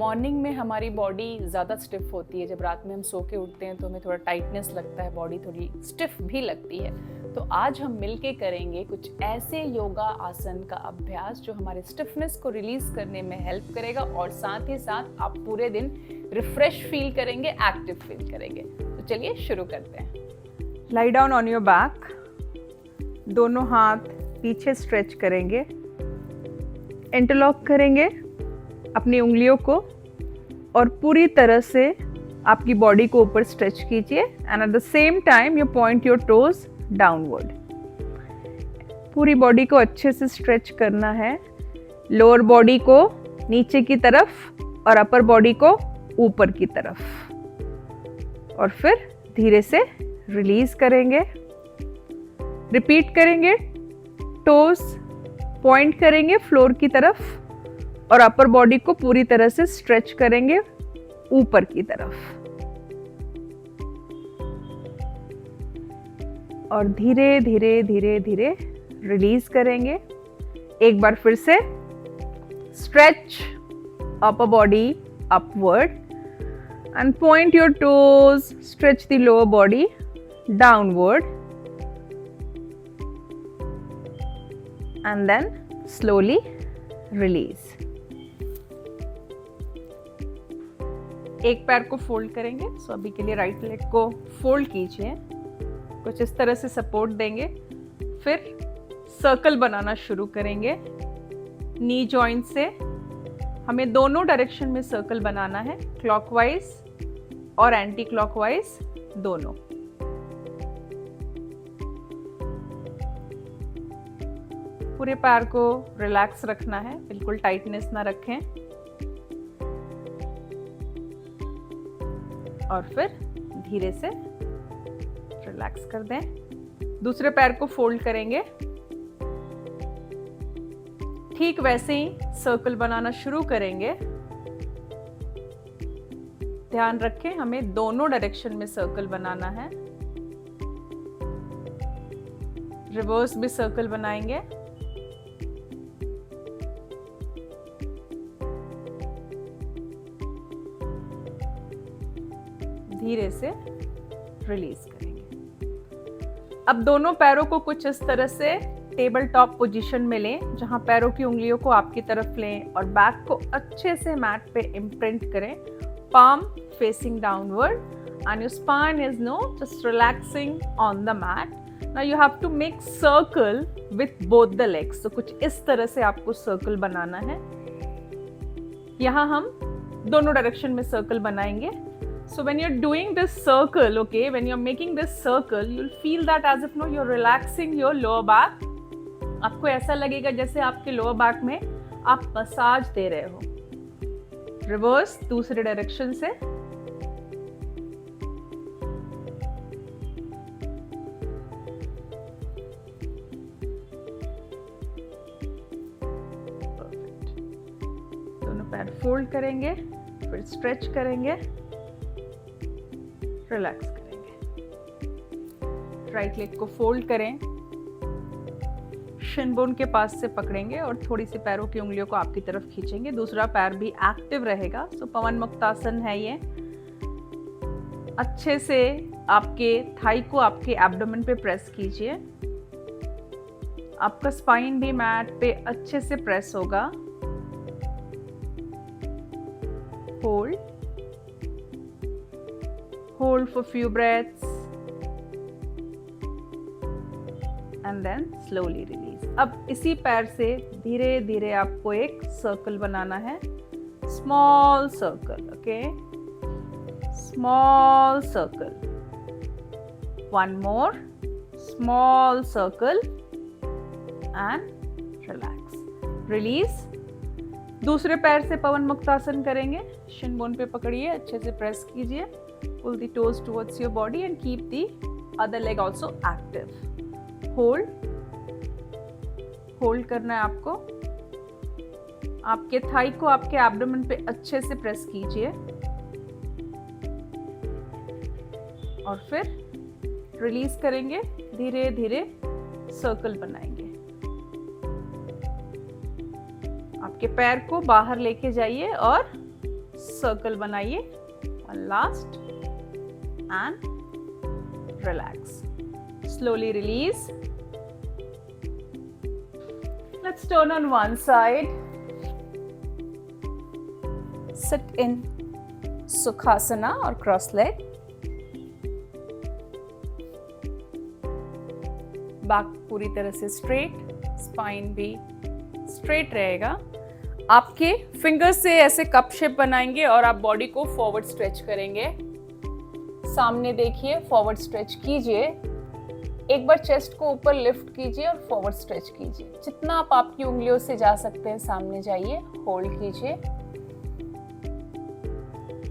Morning में हमारी body ज़्यादा स्टिफ होती है। जब रात में हम सो के उठते हैं तो हमें थोड़ा टाइटनेस लगता है, बॉडी थोड़ी स्टिफ भी लगती है। तो आज हम मिलके करेंगे कुछ ऐसे योगा आसन का अभ्यास जो हमारे स्टिफनेस को रिलीज करने में हेल्प करेगा और साथ ही साथ आप पूरे दिन रिफ्रेश फील करेंगे, एक्टिव फील करेंगे। तो चलिए शुरू करते हैं। Lie down on your back, दोनों हाथ पीछे स्ट्रेच करेंगे, इंटरलॉक करेंगे अपनी उंगलियों को और पूरी तरह से आपकी बॉडी को ऊपर स्ट्रेच कीजिए and at the same time you point your toes downward. पूरी बॉडी को अच्छे से स्ट्रेच करना है, लोअर बॉडी को नीचे की तरफ और अपर बॉडी को ऊपर की तरफ, और फिर धीरे से रिलीज करेंगे। रिपीट करेंगे, टोज पॉइंट करेंगे फ्लोर की तरफ और अपर बॉडी को पूरी तरह से स्ट्रेच करेंगे ऊपर की तरफ, और धीरे धीरे धीरे धीरे रिलीज करेंगे। एक बार फिर से stretch upper body upward and point your toes, stretch the lower body downward and then slowly release. एक पैर को फोल्ड करेंगे। सो अभी के लिए राइट लेग को फोल्ड कीजिए, कुछ इस तरह से सपोर्ट देंगे। फिर सर्कल बनाना शुरू करेंगे। नी जॉइंट से हमें दोनों डायरेक्शन में सर्कल बनाना है, क्लॉकवाइज और एंटी क्लॉकवाइज दोनों। पूरे पैर को रिलैक्स रखना है, बिल्कुल टाइटनेस ना रखें, और फिर धीरे से रिलैक्स कर दें। दूसरे पैर को फोल्ड करेंगे। ठीक वैसे ही सर्कल बनाना शुरू करेंगे। ध्यान रखें, हमें दोनों डायरेक्शन में सर्कल बनाना है। रिवर्स भी सर्कल बनाएंगे। धीरे से रिलीज करेंगे। अब दोनों पैरों को कुछ इस तरह से टेबल टॉप पोजीशन में लें, जहां पैरों की उंगलियों को आपकी तरफ लें और बैक को अच्छे से मैट पे इम्प्रिंट करें। palm facing downward and your spine is just relaxing on the mat. Now you have to make circle with both the legs. So कुछ इस तरह से आपको सर्कल बनाना है। यहाँ हम दोनों डायरेक्शन में सर्कल बनाएंगे। So when you're doing this circle, okay, when you're making this circle, you'll feel that as if you're relaxing your lower back. आपको ऐसा लगेगा जैसे आपके लोअर बैक में आप मसाज दे रहे हो। रिवर्स दूसरे डायरेक्शन से। परफेक्ट। दोनों पैर फोल्ड करेंगे, फिर स्ट्रेच करेंगे, रिलैक्स करेंगे। राइट लेग को फोल्ड करें, शिन बोन के पास से पकड़ेंगे और थोड़ी सी पैरों की उंगलियों को आपकी तरफ खींचेंगे। दूसरा पैर भी एक्टिव रहेगा। सो पवन मुक्तासन है ये। अच्छे से आपके थाई को आपके एब्डोमेन पे प्रेस कीजिए। आपका स्पाइन भी मैट पे अच्छे से प्रेस होगा। Hold for few breaths and then slowly release. अब इसी पैर से धीरे धीरे आपको एक सर्कल बनाना है, small circle, okay, small circle. One more small circle and relax, release. दूसरे पैर से पवन मुक्तासन करेंगे। शिन बोन पे पकड़िए, अच्छे से प्रेस कीजिए। Pull the toes towards your body and keep the other leg also active. Hold करना है आपको। आपके थाई को आपके एब्डोमेन पे अच्छे से प्रेस कीजिए और फिर रिलीज करेंगे। धीरे धीरे सर्कल बनाएंगे। आपके पैर को बाहर लेके जाइए और सर्कल बनाइए, one last and relax, slowly release. Let's turn on one side. Sit in Sukhasana or cross leg. Back पूरी तरह से स्ट्रेट, स्पाइन भी स्ट्रेट रहेगा. आपके फिंगर्स से ऐसे कप शेप बनाएंगे और आप बॉडी को फॉरवर्ड स्ट्रेच करेंगे. सामने देखिए, फॉरवर्ड स्ट्रेच कीजिए. एक बार चेस्ट को ऊपर लिफ्ट कीजिए और फॉरवर्ड स्ट्रेच कीजिए. जितना आप आपकी उंगलियों से जा सकते हैं सामने जाइए. होल्ड कीजिए,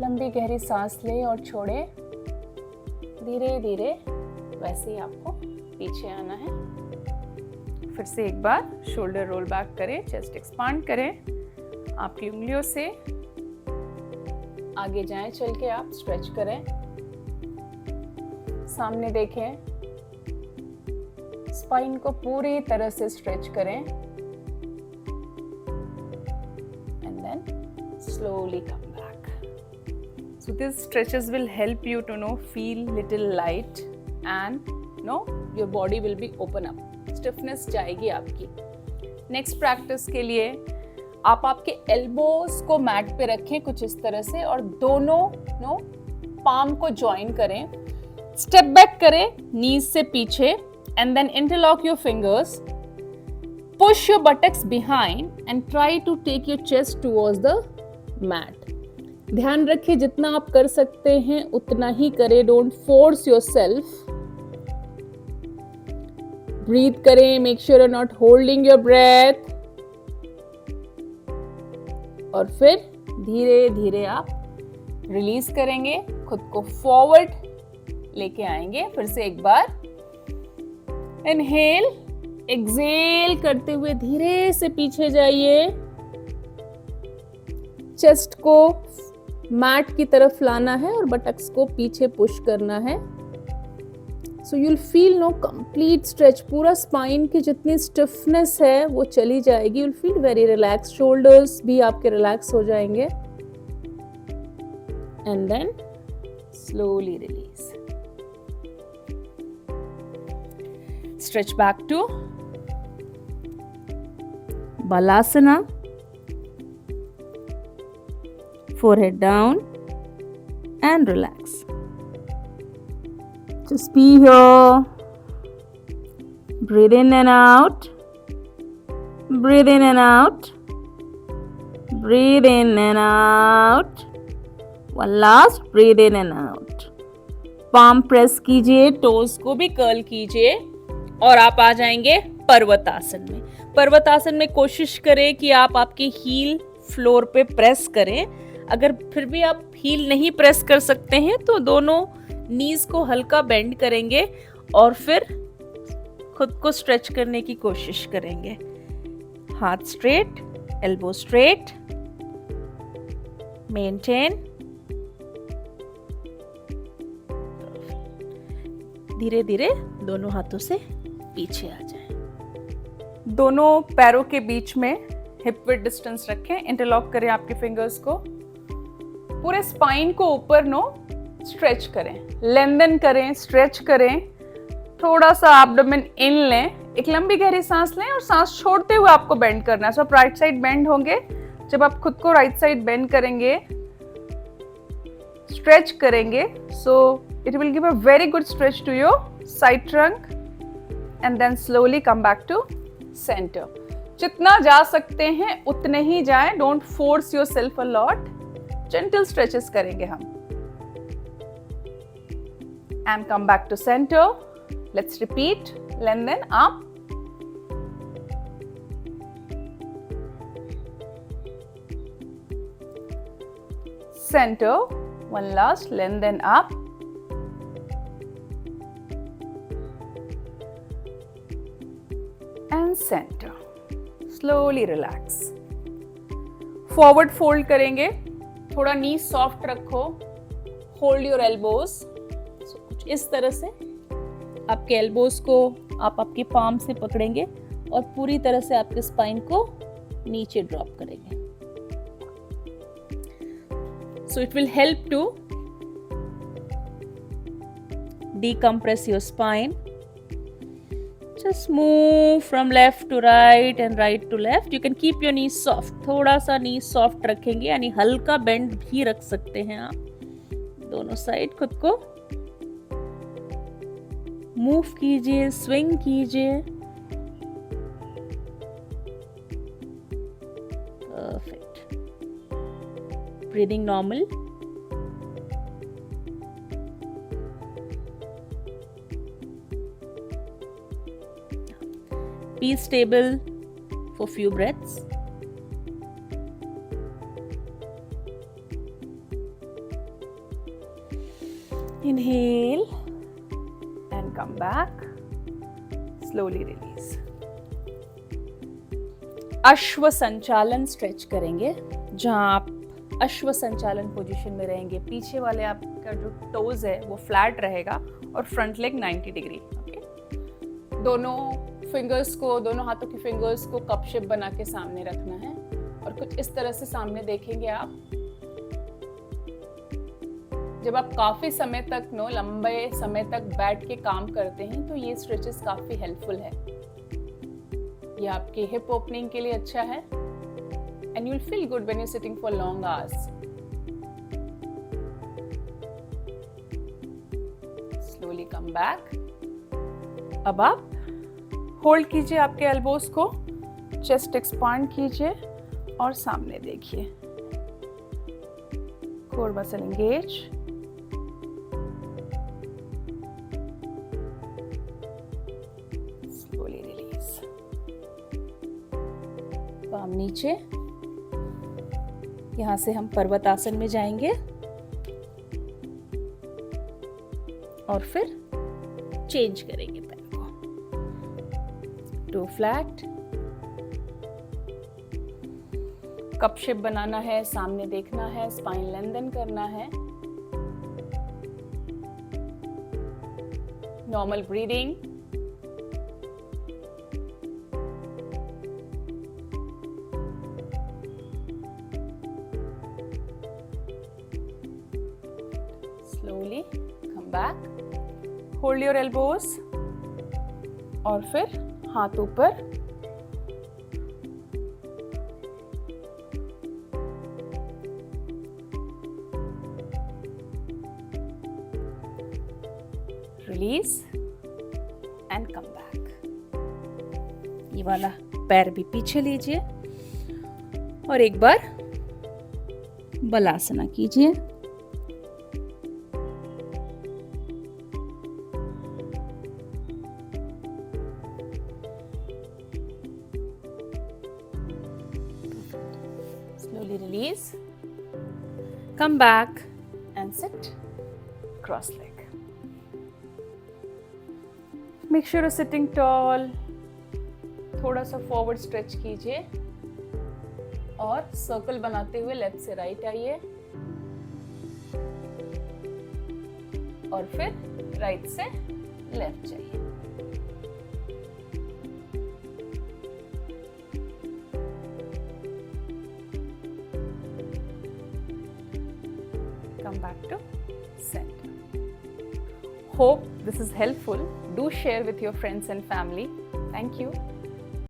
लंबी गहरी सांस लें और छोड़ें. धीरे धीरे वैसे ही आपको पीछे आना है. फिर से एक बार शोल्डर रोल बैक करें, चेस्ट एक्सपांड करें. आपकी उंगलियों से आगे जाएं, चल के आप स्ट्रेच करें. सामने देखें, स्पाइन को पूरी तरह से स्ट्रेच करें and then slowly come back. So these stretches will help you to feel little light and your body will be open up. Stiffness जाएगी आपकी. Next practice के लिए आप आपके elbows को मैट पे रखें कुछ इस तरह से और दोनों palm को join करें. Step back करें knees से पीछे and then interlock your fingers. Push your buttocks behind and try to take your chest towards the mat. ध्यान रखिए, जितना आप कर सकते हैं उतना ही करें. Don't force yourself. Breathe करें. Make sure you're not holding your breath. और फिर धीरे धीरे आप रिलीज करेंगे, खुद को फॉरवर्ड लेके आएंगे. फिर से एक बार इनहेल, एक्सेल करते हुए धीरे से पीछे जाइए. चेस्ट को मैट की तरफ लाना है और बटक्स को पीछे पुश करना है. So you will feel complete stretch. पूरा स्पाइन की जितनी स्टिफनेस है वो चली जाएगी. You will feel very relax. Shoulders भी आपके रिलैक्स हो जाएंगे and then slowly release. Stretch back to Balasana. Forehead down and relax. Just be here. Breathe in and out. Breathe in and out. Breathe in and out. One last. Breathe in and out. Palm press कीजिए, toes को भी curl कीजिए और आप आ जाएंगे पर्वतासन में. पर्वतासन में कोशिश करें कि आप आपकी हील फ्लोर पे प्रेस करें. अगर फिर भी आप हील नहीं प्रेस कर सकते हैं तो दोनों नीज को हल्का बेंड करेंगे और फिर खुद को स्ट्रेच करने की कोशिश करेंगे. हाथ स्ट्रेट, एल्बो स्ट्रेट, मेंटेन. धीरे धीरे दोनों हाथों से पीछे आ जाएं. दोनों पैरों के बीच में हिप विड्थ डिस्टेंस रखें. इंटरलॉक करें आपके फिंगर्स को. पूरे स्पाइन को ऊपर स्ट्रेच करें, लेंथन करें, स्ट्रेच करें. थोड़ा सा एब्डोमेन इन लें, एक लंबी गहरी सांस लें और सांस छोड़ते हुए आपको बेंड करना है. सो आप राइट साइड बेंड होंगे. जब आप खुद को राइट साइड बेंड करेंगे, स्ट्रेच करेंगे, सो it will give a very good stretch to your side trunk and then slowly come back to center. जितना जा सकते हैं उतने ही जाएं. Don't force yourself a lot. Gentle stretches करेंगे हम. And come back to center. Let's repeat. Lengthen up. Center. One last. Lengthen up. And center. Slowly relax. Forward fold करेंगे. थोड़ा नी सॉफ्ट रखो. Hold your elbows. So, कुछ इस तरह से आपके एल्बोज को आप आपकी पाम से पकड़ेंगे और पूरी तरह से आपके स्पाइन को नीचे ड्रॉप करेंगे. So it will help to decompress your spine. Just move from left to right and right to left. You can keep your knees soft. थोड़ा सा knees soft रखेंगे, यानी हल्का bend भी रख सकते हैं आप दोनों साइड. खुद को मूव कीजिए, स्विंग कीजिए. Perfect. Breathing normal. Be stable for few breaths. Inhale and come back. Slowly release. अश्व संचालन स्ट्रेच करेंगे, जहां आप अश्व संचालन पोजीशन में रहेंगे. पीछे वाले आपका जो टोज है वो फ्लैट रहेगा और फ्रंट लेग 90 डिग्री. ओके. दोनों फिंगर्स को, दोनों हाथों की फिंगर्स को कप शेप बना के सामने रखना है और कुछ इस तरह से सामने देखेंगे आप. जब आप काफी समय तक लंबे समय तक बैठ के काम करते हैं तो ये स्ट्रेचेस काफी हेल्पफुल है. ये आपके हिप ओपनिंग के लिए अच्छा है and you will feel good when you sitting for long hours. Slowly come back. अब आप होल्ड कीजिए आपके एल्बोज को, चेस्ट एक्सपांड कीजिए और सामने देखिए. Core muscle engage. Slowly release. Palm नीचे. यहां से हम पर्वत आसन में जाएंगे और फिर चेंज करेंगे. To flat. कप शेप बनाना है, सामने देखना है, स्पाइन लेंथन करना है. Normal breathing. Slowly come back. Hold your elbows और फिर हाथ ऊपर. Release and come back. ये वाला पैर भी पीछे लीजिए और एक बार बलासना कीजिए. Slowly release. Come back and sit cross leg. Make sure you're sitting tall. थोड़ा सा फॉरवर्ड स्ट्रेच कीजिए और सर्कल बनाते हुए लेफ्ट से राइट आइए और फिर राइट से लेफ्ट जाइए. Come back to center. Hope this is helpful. Do share with your friends and family. Thank you.